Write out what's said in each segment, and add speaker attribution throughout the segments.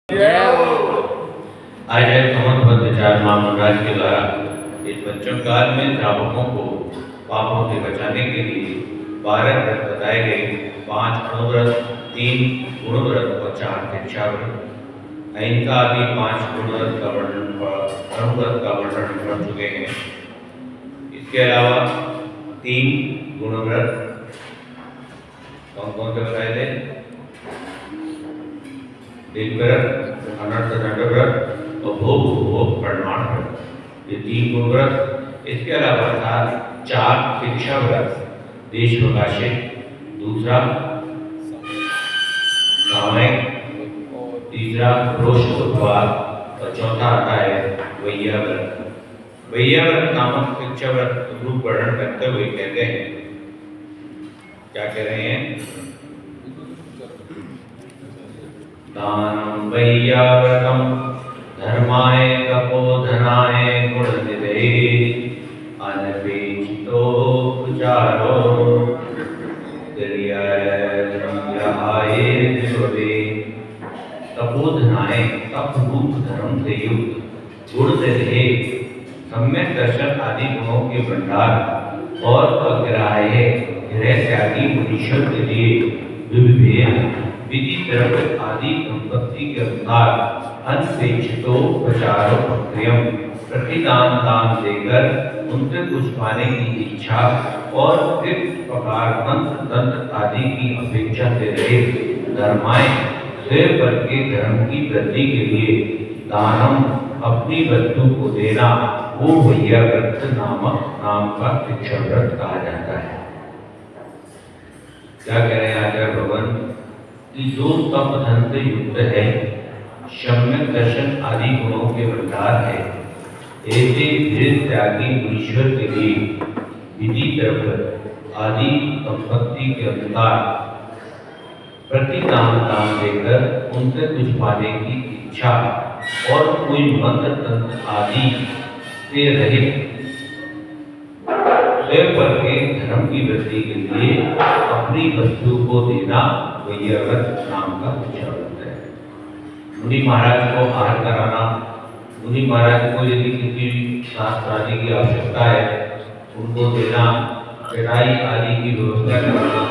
Speaker 1: आचार्य समन्वयाचार्य महामंडल के द्वारा इस पंचम काल में श्रावकों को पापों से बचाने के लिए 12 व्रत बताए गए। 5 अणुव्रत, 3 गुणव्रत और 4 शिक्षाव्रत। इनका आदि 5 गुणव्रत का वर्णन अणुव्रत का वर्णन कर चुके हैं। इसके अलावा 3 गुणव्रत कौन कौन से बताए थे? दिग्व्रत, अनर्थ दंड व्रत और भोग भोग प्रमाण व्रत, ये 3 गुणव्रत। इसके अलावा 4 शिक्षा व्रत, देश प्रकाशित, दूसरा सामयिक, तीसरा रोषोत्पाद और चौथा आता है वैयाव्रत। वैयाव्रत नामक शिक्षा व्रत रूप वर्णन करते हुए कहते हैं, क्या कह रहे हैं? दानं वैयाव्रतं धर्माय तपोधनाय गुणनिधये अनपेक्षितोपचारो संग्रहाय विश्वे। तपोधनाय तप रूप धर्म से युक्त, गुणनिधये सम्यक दर्शन आदि गुणों के भंडार और अग्राह्य गृह त्यागी मुनीश्वर के लिए विभिन्न विधि द्रव्य आदि संपत्ति के अनुसार अनपेक्षितोपचारो प्रक्रियम प्रतिदान दान देकर उनसे कुछ पाने की इच्छा और इस प्रकार मंत्र तंत्र आदि की अपेक्षा से रहे धर्माय स्वयं पर के धर्म की वृद्धि के लिए दानम अपनी वस्तु को देना, वो वैयाव्रत नाम का शिक्षा व्रत कहा जाता है। क्या कह रहे हैं आचार्य भगवान कि जो तप धन से युक्त है, सम्यक दर्शन आदि गुणों के भंडार है, ऐसे गृह त्यागी मुनीश्वर के लिए विधि द्रव्य आदि संपत्ति के अनुसार प्रतिदान दान देकर उनसे कुछ पाने की इच्छा और कोई मंत्र तंत्र आदि से रहित स्वयं पर के धर्म की वृद्धि के लिए अपनी वस्तु को देना वैयाव्रत नाम का शिक्षा व्रत है। मुनि महाराज को आहार कराना, मुनि महाराज को यदि किसी शास्त्र आदि की आवश्यकता है उनको देना, चटाई आदि की व्यवस्था कराना,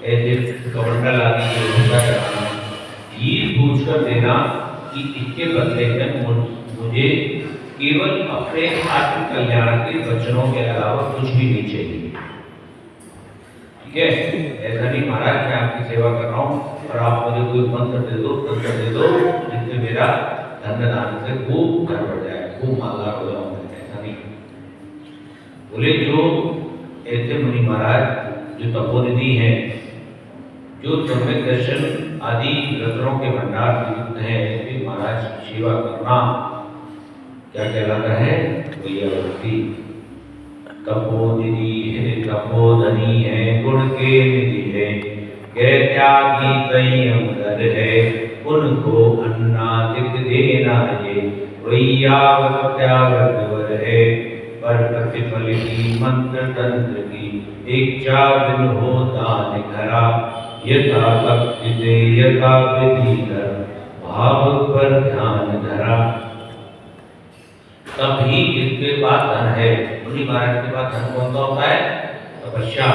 Speaker 1: ऐसे कमंडल आदि की व्यवस्था कराना, ये पूछकर देना कि इसके बदले में मुझे केवल अपने आत्म कल्याण के वचनों के अलावा कुछ भी नहीं चाहिए। ठीक है, ऐसा नहीं महाराज मैं आपकी सेवा कर रहा हूँ और आप मुझे कोई मंत्र दे दो, तंत्र दे दो जिससे मेरा धन दान से खूब घर बढ़ जाए, खूब मालदार हो जाऊँ। ऐसा नहीं बोले। जो ऐसे मुनि महाराज जो तपोनिधि हैं, जो सम्यक दर्शन आदि रत्नों के भंडार से युक्त हैं, ऐसे महाराज की सेवा करना क्या कहलाता है? वैयाव्रती। तपोनिधि है, तपोधनी है, गुण के निधि है, गृह त्यागी संयम दर है, उनको अन्नादिक देना ये वैयाव्रत वर है। पर प्रतिफल की मंत्र तंत्र की इच्छा बिन हो दान करा, यथा भक्ति से यथा विधि कर भाव पर ध्यान धरा। तभी जिसके पास धन है, मुनि महाराज के पास धन कौन सा होता है? तपस्या।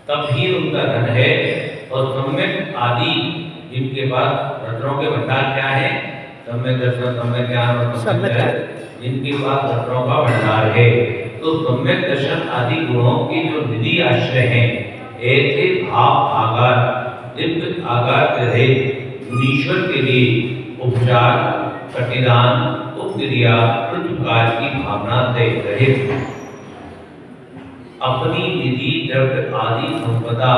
Speaker 1: तभी उनका धन है। और सम्यक आदि जिनके पास रत्नों के भंडार क्या है? सम्यक दर्शन, सम्यक ज्ञान और सम्यक है, जिनके पास रत्नों का भंडार है। तो सम्यक दर्शन आदि गुणों की जो निधि आश्रय हैं, ऐसे भाव आगार दिव्य आगार के रहे मुनीश्वर के लिए उपचार, प्रतिदान, उपक्रिया, प्रकार की भावना से रहित अपनी निधि द्रव्य आदि संपदा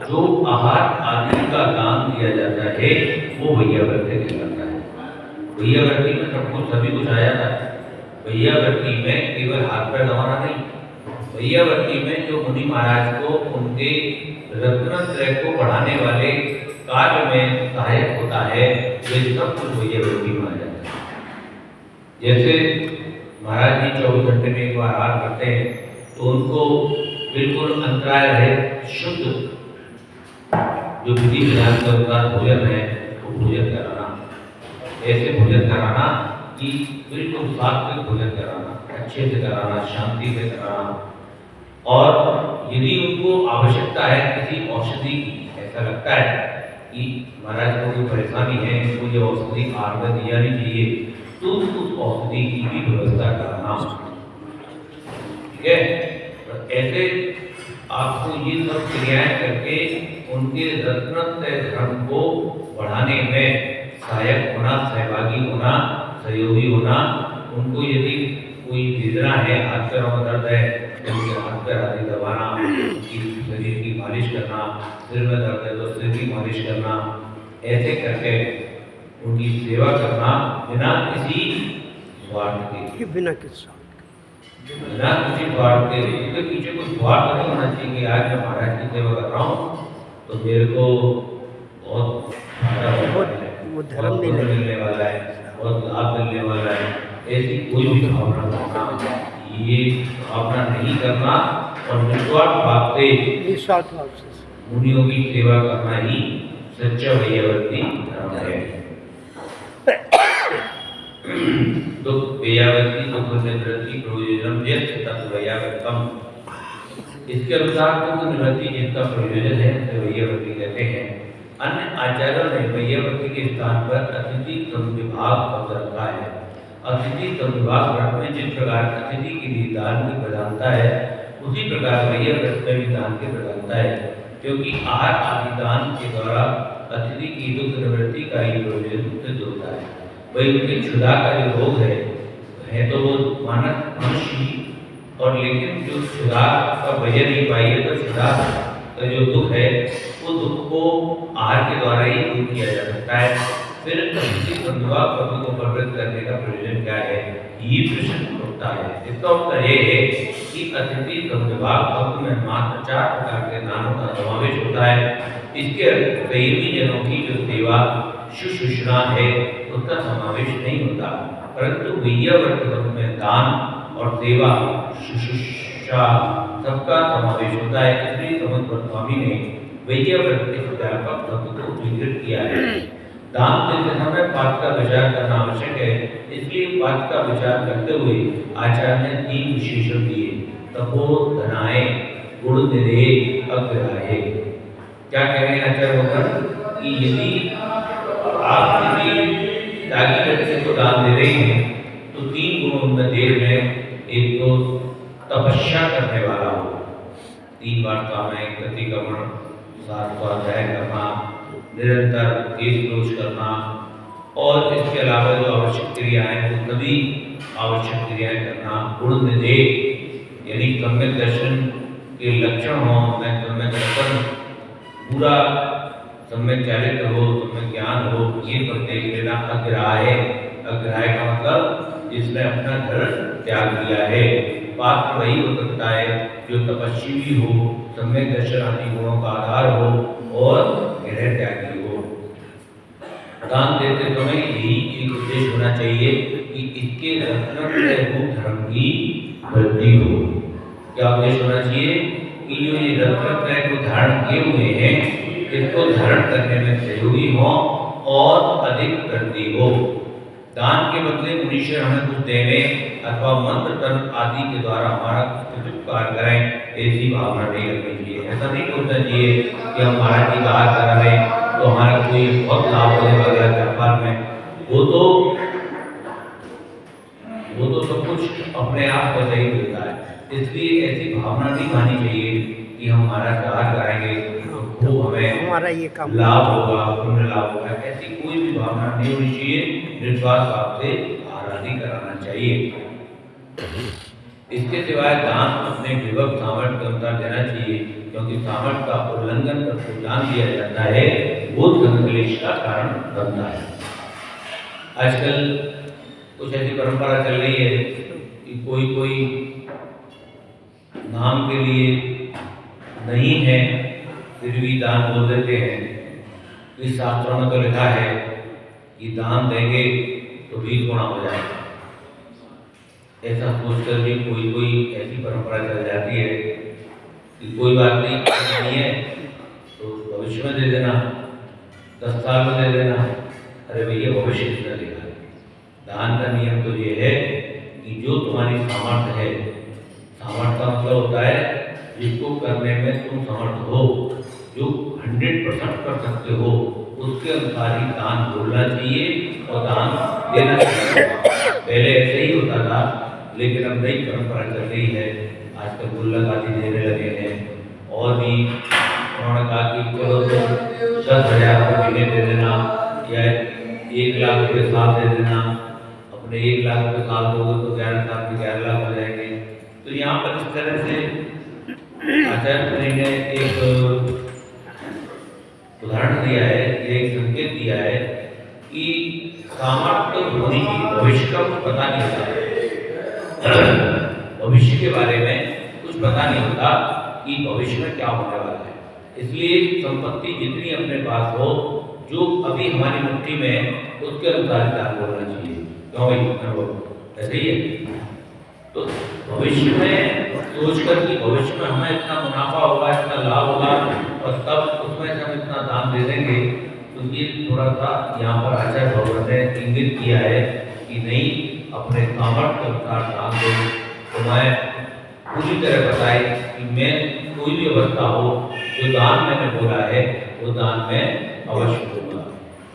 Speaker 1: जो आहार आदि का दान दिया जाता है, वो वैयाव्रती कहलाता है। वैयाव्रती में सब कुछ सभी कुछ आ जाता है। वैयाव्रती में केवल हाथ पैर दबाना नहीं, वैयाव्रती में जो मुनि महाराज को उनके रत्नत्रय को बढ़ाने वाले कार्य में सहायक होता है, वे सब कुछ वैयाव्रती में आ जाता है। जैसे महाराज जी 24 घंटे में एक बार आहार करते हैं, तो उनको बिल्कुल अंतराय रहित शुद्ध जो विधि विधान के अनुसार भोजन है वो भोजन कराना। ऐसे भोजन कराना कि बिल्कुल सात्विक भोजन कराना, अच्छे से कराना, शांति से कराना। और यदि उनको आवश्यकता है किसी औषधि की, ऐसा लगता है कि महाराज को कोई परेशानी है, इनको ये औषधि आहार में दी जानी चाहिए, तो उस औषधि की भी व्यवस्था कराना। ठीक है, तो ऐसे आपको ये सब क्रियाएं करके उनके रत्नत्रय धर्म को बढ़ाने में सहायक होना, सहभागी होना, सहयोगी होना। उनको यदि कोई वेदना है, हाथ पैरों में दर्द है, तो उनके हाथ पैर आदि दबाना, उनकी शरीर की मालिश करना, सिर में दर्द है तो सिर की मालिश करना, ऐसे करके उनकी सेवा करना बिना किसी स्वार्थ के, बिना किसी स्वार्थ के। इसके पीछे कोई स्वार्थ नहीं होना चाहिए कि आज मैं महाराज की सेवा कर रहा हूँ तो मेरे को बहुत फायदा मिलने वाला है, बहुत लाभ मिलने वाला है, ऐसी कोई भी भावना रखना, ये भावना नहीं करना। और निस्वार्थ भाव से मुनियों की सेवा करना ही सच्चा वैयावर्ती धर्म है। तो वैयावर्ती दुख निवृत्ति प्रयोजन वैयावर्तम, इसके अनुसार दुख निवृत्ति जिसका प्रयोजन है उसे वैयावर्ती कहते हैं। अन्य आचार्यों ने वैयावर्ती के स्थान पर अतिथि विभाग पद रखा है। अतिथि विभाग व्रत में जिस प्रकार अतिथि के लिए दान की प्रधानता है, उसी प्रकार वैयावर्त में भी दान की प्रधानता है, क्योंकि आहार आदि दान के द्वारा अतिथि की दुख निवृत्ति का ही प्रयोजन सिद्ध होता है। वही उनके क्षुधा का जो रोग है तो वो मानव मनुष्य ही, और लेकिन जो क्षुधा का वजह नहीं पाई है, तो क्षुधा का जो दुख है वो दुख को आहार के द्वारा ही दूर किया जा सकता है। फिर अतिथि विभाग पद को प्रवृत्त करने का प्रयोजन क्या है, ये प्रश्न उठता है। इसका उत्तर ये है कि अतिथि विभाग पद में मात्र 4 प्रकार के दानों का समावेश होता है। इसके कई जनों की जो सेवा शुश्रूषा है उसका समावेश नहीं होता, परंतु वैयावर्त पद में दान और सेवा शुश्रूषा सबका समावेश होता है। इसलिए समस्त गोस्वामी ने वैयावर्त के व्यापक तत्व को स्वीकृत किया है। दान देते समय पाठ का विचार करना आवश्यक है, इसलिए पाठ का विचार करते हुए आचार्य ने 3 विशेषण दिए, तपो धनाय गुण निधे अग्राहे। क्या कह रहे हैं आचार्य होकर कि यदि आप किसी त्यागी व्यक्ति को दान दे रहे हैं तो 3 गुण उनमें देख लें। एक तो तपस्या करने वाला हो, 3 बार कामें प्रतिक्रमण, 7 स्वाध्याय करना, निरंतर केश क्लोज करना, और इसके अलावा जो आवश्यक क्रियाएं वो सभी आवश्यक क्रियाएं करना। गुण निधे यानी सम्यक दर्शन के लक्षण हो, सम्यक दर्शन पूरा सम्यक चारित्र हो, सम्यक ज्ञान हो, ये सब देख लेना। अग्राह्य, अग्राह्य का मतलब जिसने अपना घर त्याग दिया है। पात्र वही हो सकता है जो तपस्वी भी हो, सम्यक दर्शन आदि गुणों का आधार हो और गृह त्यागी हो। दान देते समय यही एक उद्देश्य होना चाहिए कि इसके रत्नत्रय रूप धर्म की वृद्धि हो। क्या उद्देश्य होना चाहिए कि जो ये रत्नत्रय को धारण किए हुए हैं इसको धारण करने में सहयोगी हो और अधिक वृद्धि हो। दान के बदले मनुष्य हमें कुछ देने अथवा मंत्र तंत्र आदि के द्वारा हमारा कुछ उपकार करें, ऐसी भावना नहीं रखनी चाहिए। ऐसा नहीं सोचना चाहिए कि हम महाराज जी का हाथ करा रहे हैं तो हमारा कोई बहुत लाभ होने वाला है व्यापार में। वो तो सब कुछ अपने आप को सही मिलता है। इसलिए ऐसी भावना नहीं मानी चाहिए कि हम महाराज का हाथ कराएंगे तो हमें हमारा ये काम लाभ होगा, पुण्य लाभ होगा। ऐसी कोई भी भावना नहीं होनी चाहिए। विश्वास भाव से आराधना कराना चाहिए। इसके सिवाय दान अपने विभक्त सामर्थ्य के अनुसार देना चाहिए, क्योंकि सामर्थ्य का उल्लंघन करके दान दिया जाता है वो धर्मक्लेश का कारण बनता है। आजकल कुछ ऐसी परंपरा चल रही है कि कोई नाम के लिए नहीं है फिर भी दान बोल देते हैं। इस शास्त्रों में तो लिखा है कि दान देंगे तो 20 गुना हो जाएगा। ऐसा सोचकर भी कोई ऐसी परंपरा चल जाती है कि कोई बात नहीं है तो भविष्य में दे देना, 10 साल में दे देना, अरे भैया भविष्य कितना देगा। दान का नियम तो ये है कि जो तुम्हारी सामर्थ्य है, सामर्थ्य का मतलब होता है जिसको करने में तुम समर्थ हो, जो 100% कर सकते हो, उसके अनुसार ही दान बोलना चाहिए और दान देना चाहिए। पहले ऐसे ही होता था, लेकिन अब नई परंपरा चल रही है, आजकल गुल्लक आदि देने लगे हैं। और भी उन्होंने कहा कि चलो तुम 10,000 रुपये महीने दे देना या 1 लाख रुपये साल दे देना। अपने 1 लाख रुपये साल दोगे तो 11 साल में 11 लाख हो जाएंगे। तो यहाँ पर इस तरह से आचार्य ने एक उदाहरण दिया है, एक संकेत दिया है कि सामर्थ्य होने की भविष्य का कुछ पता नहीं होता। भविष्य के बारे में कुछ पता नहीं होता कि भविष्य में क्या होने वाला है। इसलिए संपत्ति जितनी अपने पास हो, जो अभी हमारी मुट्ठी में है, उसके अनुसार दान बोलना चाहिए। क्यों भाई, अनुभव ऐसे ही है। तो भविष्य में सोचकर कि भविष्य में हमें इतना मुनाफा होगा, इतना लाभ होगा और तब उसमें से हम इतना दान दे देंगे, तो ये थोड़ा सा यहाँ पर आचार्य भगवान ने इंगित किया है कि नहीं, अपने सामर्थ्य के अनुसार दान दो। तो मैं पूरी तरह बताए कि मैं कोई भी अवस्था हो, जो दान मैंने बोला है वो दान मैं अवश्य दूंगा।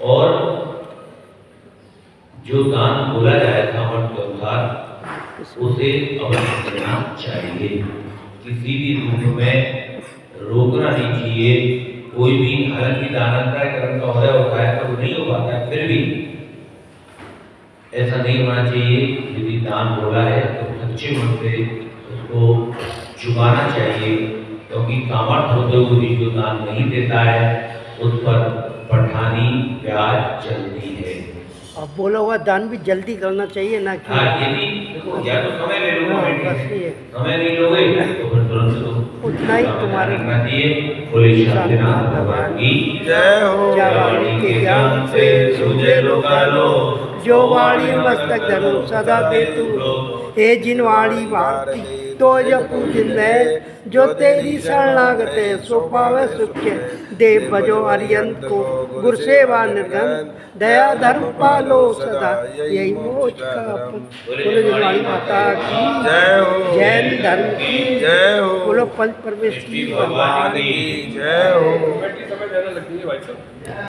Speaker 1: और जो दान बोला जाए सामर्थ्य के अनुसार उसे अवश्य करना चाहिए। किसी भी रूप में रोकना नहीं चाहिए। कोई भी, हालांकि दानांतराय कर्म का उदय होता है तो नहीं हो पाता है, फिर भी ऐसा नहीं होना चाहिए। यदि दान बोला है तो सच्चे मन से उसको चुकाना चाहिए, क्योंकि सामर्थ्य होते हुए भी जो दान नहीं देता है उस पर पठानी ब्याज चलती है।
Speaker 2: अब बोला हुआ दान भी जल्दी करना चाहिए ना कि
Speaker 1: यदि देखो, या तो समय ले लो,
Speaker 2: बस ये
Speaker 1: समय नहीं लोगे तो फिर तुरंत तो
Speaker 2: उतना ही तुम्हारे
Speaker 1: करना चाहिए। बोले शांतिनाथ भगवान की
Speaker 3: जय हो।
Speaker 2: क्या वाणी के ज्ञान से
Speaker 3: सूझे लोकालो,
Speaker 2: जो वाणी मस्तक धरो सदा दे तू। हे जिन वाणी भारती तो जब पूजन है, जो तेरी शरणागत है सो पावे सुख्य। देव भजो अरियंत को गुर सेवा निर्धन, दया धर्म पालो सदा यही मोक्ष का। बोलो जिनवाणी माता की
Speaker 3: जय हो।
Speaker 2: जैन धर्म की
Speaker 3: जय हो।
Speaker 2: बोलो पंच परमेश्वरी भगवान की
Speaker 3: जय हो।
Speaker 4: समय ज़्यादा लगती है भाई साहब।